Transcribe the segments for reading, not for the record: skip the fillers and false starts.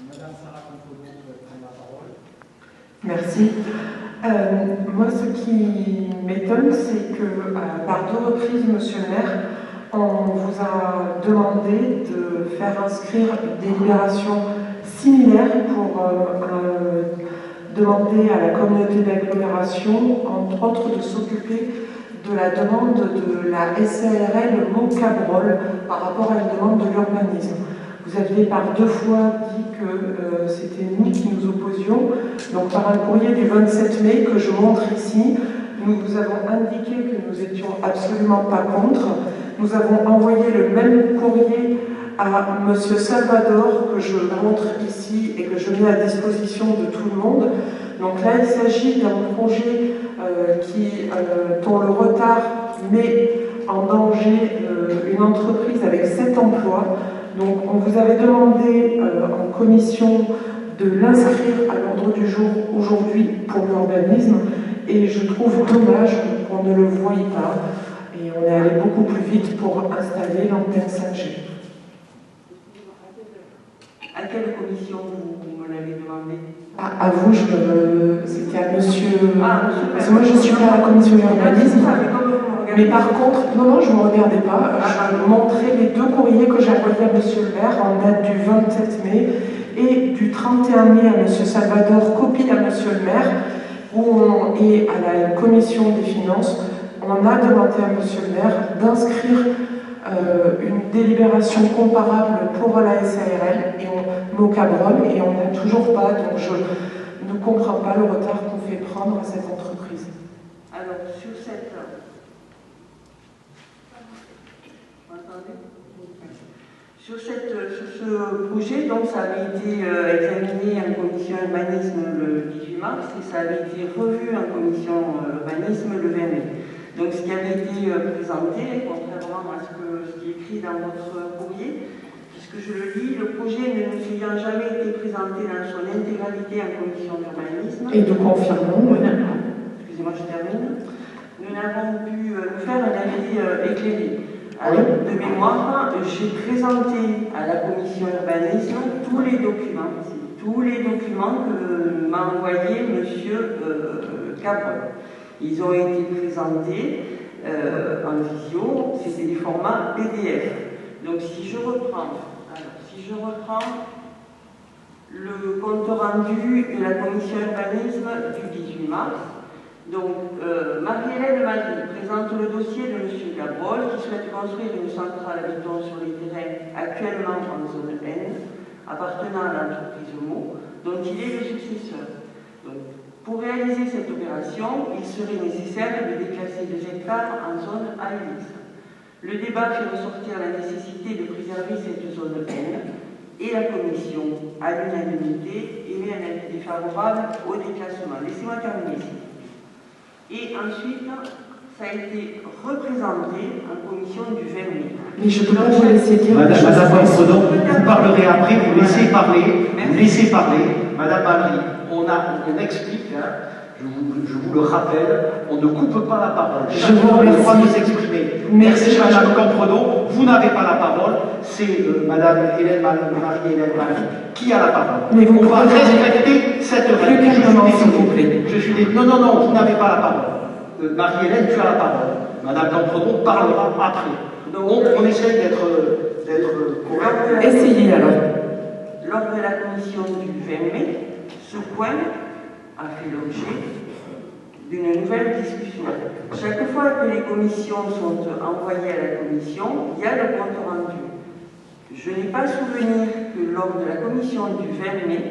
Madame Sarah Contrôle, vous prendre la parole. Merci. Moi, ce qui m'étonne, c'est que par 2 reprises, Monsieur le maire, on vous a demandé de faire inscrire des délibérations similaires pour demander à la communauté d'agglomération, entre autres, de s'occuper de la demande de la SARL Mont-Cabrol par rapport à une demande de l'urbanisme. Vous aviez par 2 fois dit que c'était nous qui nous opposions. Donc par un courrier du 27 mai que je montre ici, nous vous avons indiqué que nous étions absolument pas contre. Nous avons envoyé le même courrier à M. Salvador, que je montre ici et que je mets à disposition de tout le monde. Donc là, il s'agit d'un projet dont le retard met en danger une entreprise avec 7 emplois. Donc on vous avait demandé en commission de l'inscrire à l'ordre du jour aujourd'hui pour l'urbanisme, et je trouve dommage qu'on ne le voie pas, et on est allé beaucoup plus vite pour installer l'antenne 5G. À quelle commission vous me l'avez demandé? À vous, c'était à monsieur... Monsieur. Parce que moi je ne suis pas à la commission urbanisme. Mais par contre, non, je ne me regardais pas. Je montrais les 2 courriers que j'ai envoyés à monsieur le maire en date du 27 mai et du 31 mai à monsieur Salvador, copie à monsieur le maire, et à la commission des finances. On a demandé à monsieur le maire d'inscrire une délibération comparable pour la SARL et Mont-Cabrol, et on n'a toujours pas, donc je ne comprends pas le retard qu'on fait prendre à cette entreprise. Alors, sur ce projet, donc, ça avait été examiné en commission urbanisme le 18 mars et ça avait été revu en commission urbanisme le 20 mai. Donc ce qui avait été présenté, contrairement à ce qui est écrit dans votre courrier, puisque je le lis, le projet ne nous ayant jamais été présenté dans son intégralité en commission d'urbanisme. Et nous confirmons. Excusez-moi, je termine. Nous n'avons pu nous faire un avis éclairé. Alors, de mémoire, j'ai présenté à la commission urbanisme tous les documents que m'a envoyé M. Cabrol. Ils ont été présentés en visio, c'était des formats PDF. Donc si je reprends le compte rendu de la commission urbanisme du 18 mars, donc Marie-Hélène Marie présente le dossier de M. Cabrol qui souhaite construire une centrale à béton sur les terrains actuellement en zone N, appartenant à l'entreprise MO, dont il est le successeur. Donc, pour réaliser cette opération, il serait nécessaire de déclasser 2 hectares en zone ALX. Le débat fait ressortir la nécessité de préserver cette zone N et la commission, à l'unanimité, émet un avis défavorable au déclassement. Laissez-moi terminer ici. Et ensuite, ça a été représenté en commission du 20 mai. Mais je ne peux pas vous laisser dire. Madame Bonfredon, vous parlerez après, vous laissez parler. Madame Marie, on explique, hein, je vous le rappelle, on ne coupe pas la parole. Je vous remercie. On doit nous exprimer. Merci Madame Bonfredon, vous n'avez pas la parole, c'est Madame Marie-Hélène Marie qui a la parole. Mais vous on va respecter cette règle. S'il vous plaît. Non, vous n'avez pas la parole. Marie-Hélène, tu as la parole. Madame Bonfredon parlera après. Donc on essaye d'être correct. Essayez alors. Lors de la commission du 20 mai, ce point a fait l'objet d'une nouvelle discussion. Chaque fois que les commissions sont envoyées à la commission, il y a le compte rendu. Je n'ai pas souvenir que lors de la commission du 20 mai,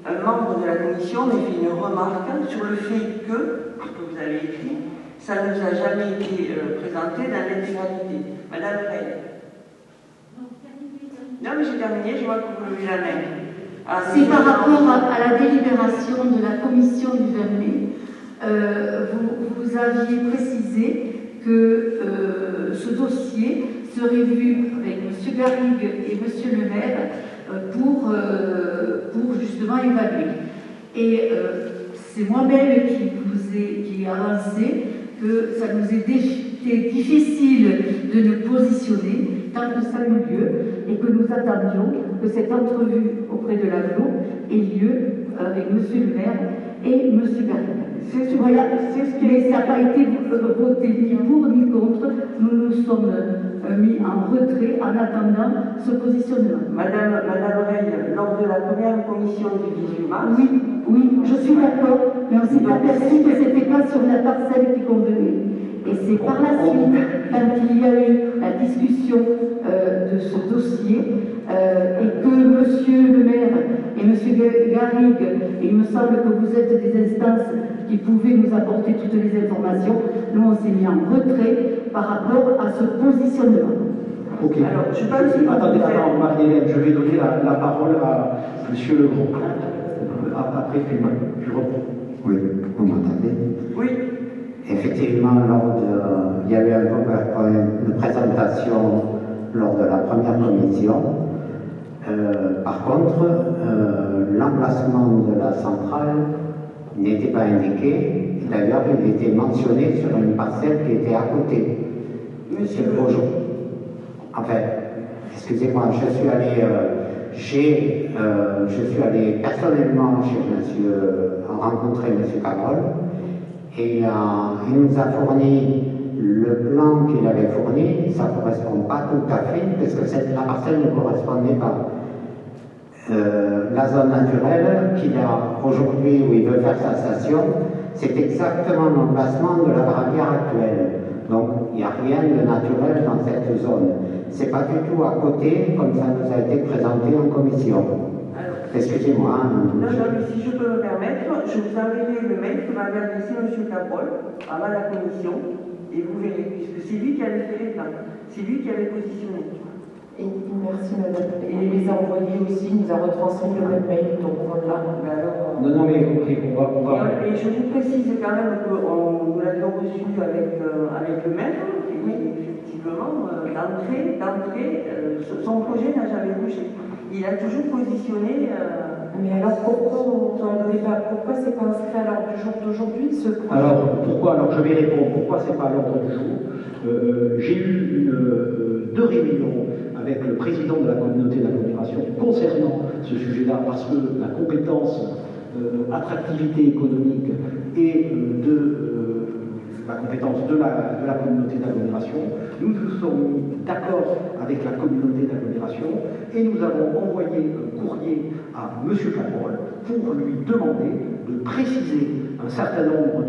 un membre de la commission m'ait fait une remarque sur le fait que, ce que vous avez écrit, ça ne nous a jamais été présenté dans l'intégralité. Madame Rey. Non, mais j'ai terminé, je vois que vous levez la main. C'est par rapport à la délibération de la commission du 20 mai. Vous aviez précisé que ce dossier serait vu avec M. Garrigue et M. le maire pour justement évaluer. Et c'est moi-même qui ai avancé que ça nous était difficile de nous positionner tant que ça a eu lieu et que nous attendions que cette entrevue auprès de l'aglo ait lieu avec Monsieur le maire et Monsieur Garrigue. Voilà, mais ça n'a pas été voté ni pour ni contre. Nous nous sommes mis en retrait en attendant ce positionnement. Madame Reille, lors de la première commission du 18 mars... Oui, je suis d'accord, mais on s'est aperçu que ce n'était pas sur la parcelle qui convenait. Et c'est par la suite, quand il y a eu la discussion de ce dossier, et que Monsieur le maire et Monsieur Garrigue, et il me semble que vous êtes des instances qui pouvaient nous apporter toutes les informations, nous on s'est mis en retrait par rapport à ce positionnement. Ok. Alors, je pense que attendez, Marie-Hélène, je vais donner la parole à Monsieur Legrand. Après, puis reprends. Oui, vous m'entendez? Oui. Effectivement, il y a eu une présentation lors de la première commission. Par contre, l'emplacement de la centrale n'était pas indiqué. D'ailleurs, il était mentionné sur une parcelle qui était à côté. Monsieur Enfin, excusez-moi, je suis allé personnellement chez rencontrer M. Cabrol, et il nous a fourni le plan qu'il avait fourni. Ça ne correspond pas tout à fait, parce que la parcelle ne correspondait pas. La zone naturelle qu'il a aujourd'hui, où il veut faire sa station, c'est exactement l'emplacement de la braquière actuelle. Donc, il n'y a rien de naturel dans cette zone. C'est pas du tout à côté, comme ça nous a été présenté en commission. Excusez-moi. Non, mais si je peux me permettre, je vous enverrai le mail que m'avait adressé M. Cabrol avant la commission, et vous verrez, puisque c'est lui qui avait fait les plans, c'est lui qui avait positionné. Et merci madame. Et il les a envoyés aussi, il nous a retransmis le même mail, donc voilà. Non, mais ok, on va. Et je vous précise quand même que nous l'avions reçu avec le maire, et effectivement, d'entrée, son projet n'a jamais bougé. Il a toujours positionné. Mais alors pourquoi c'est pas inscrit à l'ordre du jour d'aujourd'hui ce projet? Alors pourquoi? Alors je vais répondre. Pourquoi c'est pas à l'ordre du jour? J'ai eu deux réunions avec le président de la communauté d'agglomération concernant ce sujet-là, parce que la compétence attractivité économique et la compétence de la communauté d'agglomération, nous nous sommes mis d'accord avec la communauté d'agglomération et nous avons envoyé un courrier à M. Cabrol pour lui demander de préciser un certain nombre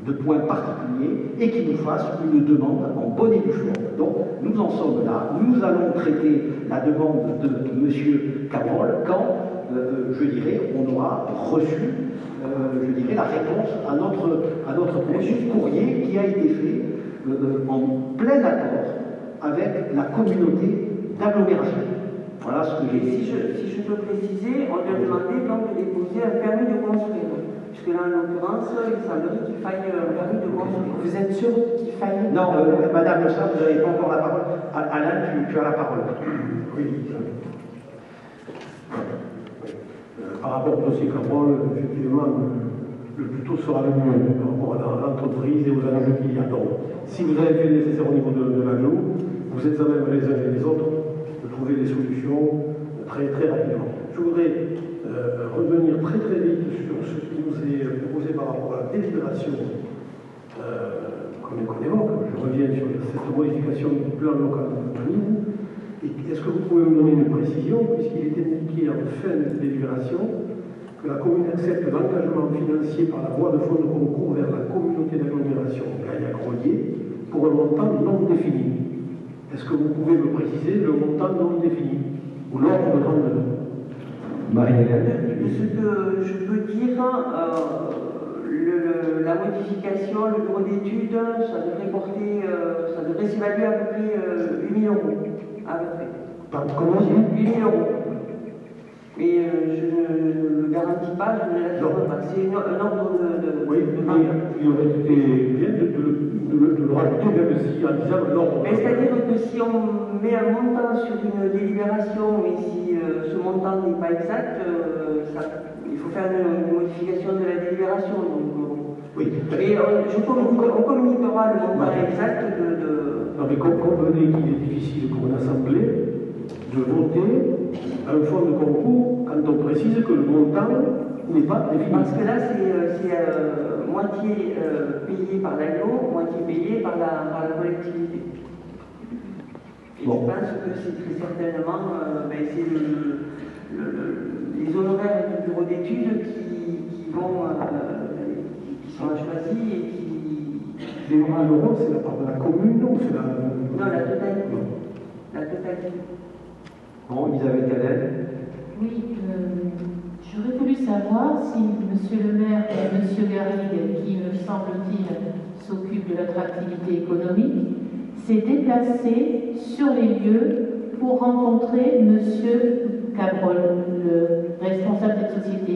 de points particuliers et qu'il nous fasse une demande en bonne et due forme. Donc nous en sommes là, nous allons traiter la demande de M. Cabrol quand, je dirais, on aura reçu la réponse à notre courrier qui a été fait en plein accord avec la communauté d'agglomération. Voilà ce que j'ai dit. Si je peux préciser, on lui a demandé donc de déposer un permis de construire. Puisque là, en l'occurrence, il semblerait qu'il faille un permis de construire. Vous êtes sûr qu'il faille? Non, Madame Le Sabre, vous n'avez pas encore la parole. Alain, tu as la parole. Oui. Par rapport au dossier Cabrol, effectivement, le plus tôt sera le mieux par rapport à l'entreprise et aux enjeux qu'il y a. Donc, si vous avez fait le nécessaire au niveau de l'aglo, vous êtes à même les uns et les autres de trouver des solutions très très rapidement. Je voudrais revenir très très vite sur ce qui nous est proposé par rapport à la délibération qu'on évoque. Je reviens sur cette modification du plan local d'urbanisme. Est-ce que vous pouvez me donner une précision, puisqu'il est indiqué en fin de délibération que la commune accepte l'engagement financier par la voie de fonds de concours vers la communauté d'agglomération Gaillac-Rollier pour un montant non défini. Est-ce que vous pouvez me préciser le montant non défini ou l'ordre de grandeur? Marie-Hélène. Ce que je peux dire, la modification, le bureau d'études, ça devrait s'évaluer à peu près 8 000 €. À peu près. Comment? 8 000 €. Mais je ne le garantis pas, je ne l'assure pas. C'est un ordre de... Oui, mais il aurait été bien de le rajouter, même si en disant l'ordre. C'est-à-dire que si on met un montant sur une délibération, et si ce montant n'est pas exact, il faut faire une modification de la délibération. Donc, oui. Et on communiquera le montant exact de... Non, mais convenez qu'il est difficile pour une assemblée de voter un fonds de concours quand on précise que le montant n'est pas défini? Parce que là, c'est moitié payé par l'aglo, moitié payé par la collectivité. Et je pense que c'est très certainement c'est les honoraires du bureau d'études qui sont choisis et qui... Les 1 000 €, c'est la part de la commune ou c'est la... Non, la totalité. La totalité. Bon, Isabelle Cadel. Oui, j'aurais voulu savoir si M. le maire et M. Garrigue, qui me semble-t-il s'occupe de l'attractivité économique, s'est déplacé sur les lieux pour rencontrer M. Cabrol, le responsable de cette société.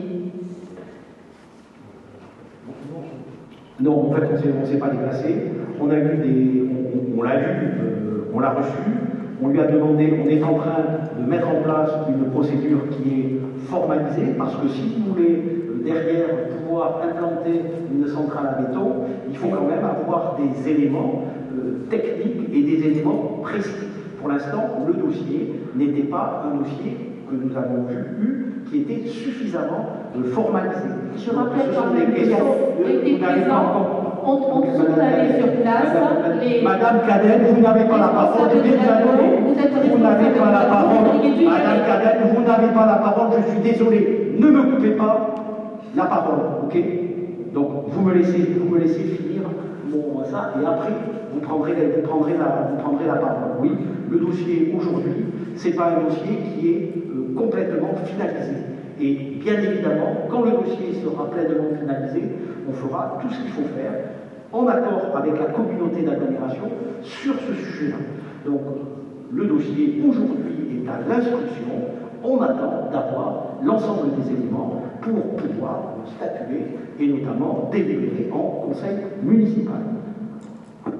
Non, en fait, on ne s'est pas déplacé. On a eu on l'a vu, on l'a reçu. On lui a demandé, on est en train de mettre en place une procédure qui est formalisée, parce que si vous voulez, derrière, pouvoir implanter une centrale à béton, il faut quand même avoir des éléments techniques et des éléments précis. Pour l'instant, le dossier n'était pas un dossier que nous avons eu qui était suffisamment formalisé. Je rappelle quand même qu'il a été présent. On sont allés sur place. Madame Cadel, vous n'avez pas la parole. Vous n'avez pas la parole. Madame Cadel, vous n'avez pas la parole. Je suis désolé. Ne me coupez pas la parole, ok? Donc vous me laissez finir ça, et après vous prendrez la parole. Oui, le dossier aujourd'hui, c'est pas un dossier qui est complètement finalisé. Et bien évidemment, quand le dossier sera pleinement finalisé, on fera tout ce qu'il faut faire en accord avec la communauté d'agglomération sur ce sujet-là. Donc, le dossier aujourd'hui est à l'instruction. On attend d'avoir l'ensemble des éléments pour pouvoir statuer et notamment délibérer en conseil municipal.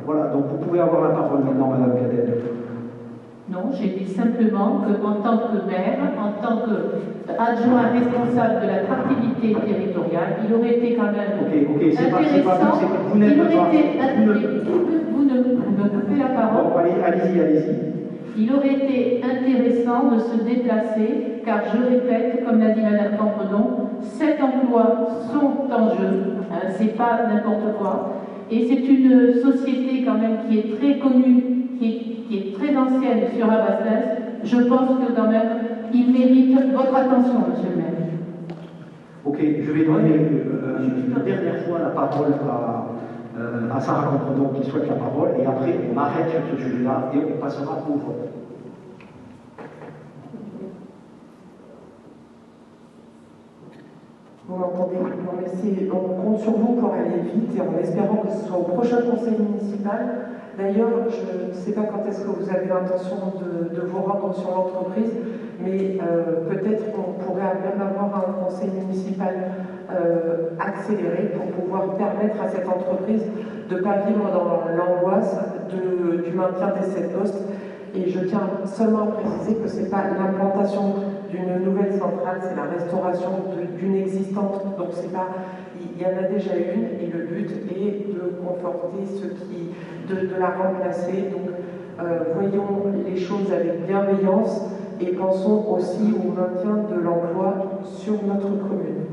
Voilà, donc vous pouvez avoir la parole maintenant, Madame Cadel. Non, j'ai dit simplement qu'en tant que maire, en tant qu'adjoint responsable de l'attractivité territoriale, il aurait été quand même intéressant. Vous ne me coupez la parole. Bon, allez-y. Il aurait été intéressant de se déplacer, car je répète, comme l'a dit Mme Campenon, 7 emplois sont en jeu, c'est pas n'importe quoi, et c'est une société quand même qui est très connue, qui est très ancienne sur la Basse-Lens. Je pense que quand même, il mérite votre attention, monsieur le maire. Ok, je vais donner une dernière fois la parole à Sarah Campenon qui souhaite la parole, et après on arrête sur ce sujet-là et on passera au vote. Vous m'entendez? On compte sur vous pour aller vite et en espérant que ce soit au prochain conseil municipal. D'ailleurs, je ne sais pas quand est-ce que vous avez l'intention de vous rendre sur l'entreprise, mais peut-être qu'on pourrait même avoir un conseil municipal accéléré pour pouvoir permettre à cette entreprise de ne pas vivre dans l'angoisse du maintien des 7 postes. Et je tiens seulement à préciser que ce n'est pas l'implantation d'une nouvelle centrale, c'est la restauration d'une existante. Donc c'est pas, il y en a déjà une et le but est de conforter de la remplacer. Donc voyons les choses avec bienveillance et pensons aussi au maintien de l'emploi sur notre commune.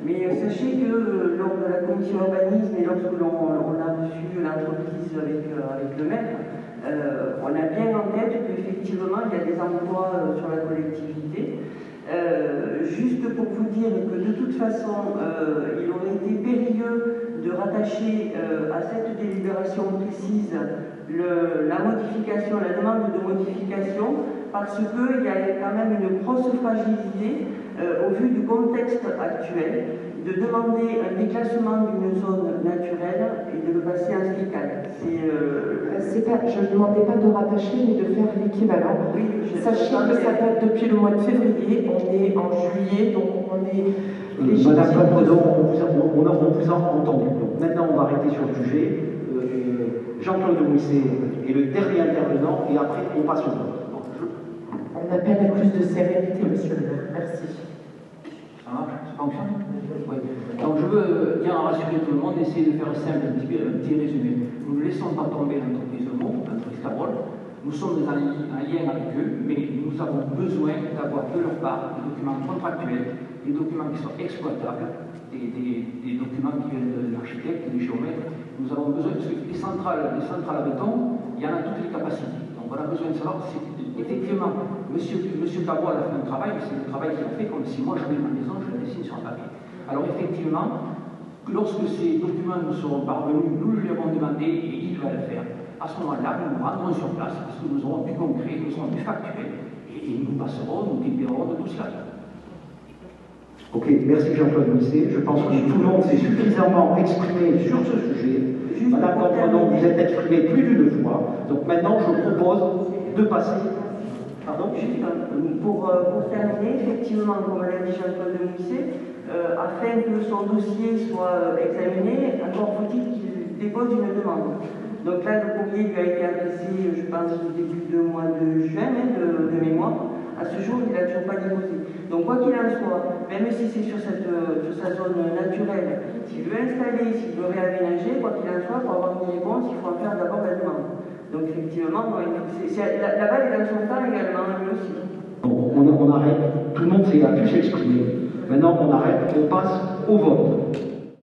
Mais sachez que lors de la commission urbanisme et lorsque l'on a reçu l'entreprise avec le maire, on a bien en tête qu'effectivement il y a des emplois sur la collectivité. Juste pour vous dire que de toute façon, il aurait été périlleux de rattacher à cette délibération précise la modification, la demande de modification, parce qu'il y a quand même une grosse fragilité au vu du contexte actuel, de demander un déclassement d'une zone naturelle et de le passer en SCICAL. Je ne demandais pas de rattacher, mais de faire l'équivalent. Oui, sachez que ça date depuis le mois de février, on est en juillet, donc on est... Madame Campenon, on vous a entendu. Donc maintenant, on va arrêter sur le sujet. Jean-Claude Mouisset est le dernier intervenant, et après, on passe au vote. On appelle à plus de sérénité, monsieur le maire. Merci. Ça marche? Ça fonctionne? Oui. Donc je veux bien rassurer tout le monde, essayer de faire simple, un petit résumé. Nous ne laissons pas tomber l'entreprise Cabrol. Nous sommes en lien avec eux, mais nous avons besoin d'avoir de leur part des documents contractuels, des documents qui sont exploitables, des documents qui viennent de l'architecte, du géomètre. Nous avons besoin, parce que les centrales à béton, il y en a toutes les capacités. Donc on a besoin de savoir si effectivement, monsieur Cabot a fait un travail, c'est le travail qu'il a fait, comme si moi je mets ma maison, je la dessine sur un papier. Alors effectivement, lorsque ces documents nous seront parvenus, nous lui avons demandé et il va le faire. À ce moment-là, nous nous rendrons sur place parce que nous aurons du concret, nous aurons du factuel et nous passerons, nous délibérerons de tout cela. Ok, merci Jean-Claude Missé. Je pense que tout le monde s'est suffisamment exprimé sur ce sujet. Madame Camprenon, vous êtes exprimée plus d'une fois. Donc maintenant, je propose de passer. Pardon, juste pour terminer, effectivement, comme l'a dit Jean-Claude Missé, afin que son dossier soit examiné, encore faut-il qu'il dépose une demande. Donc là, le courrier lui a été adressé, je pense, au début du mois de juin, de mémoire. À ce jour, il n'a toujours pas déposé. Donc quoi qu'il en soit, même si c'est sur sa zone naturelle, s'il veut installer, s'il veut réaménager, quoi qu'il en soit, pour avoir une réponse, il faut en faire d'abord la demande. Donc effectivement, la balle est dans son temps également, lui aussi. On arrête, tout le monde a pu s'exprimer. Maintenant, on arrête, on passe au vote.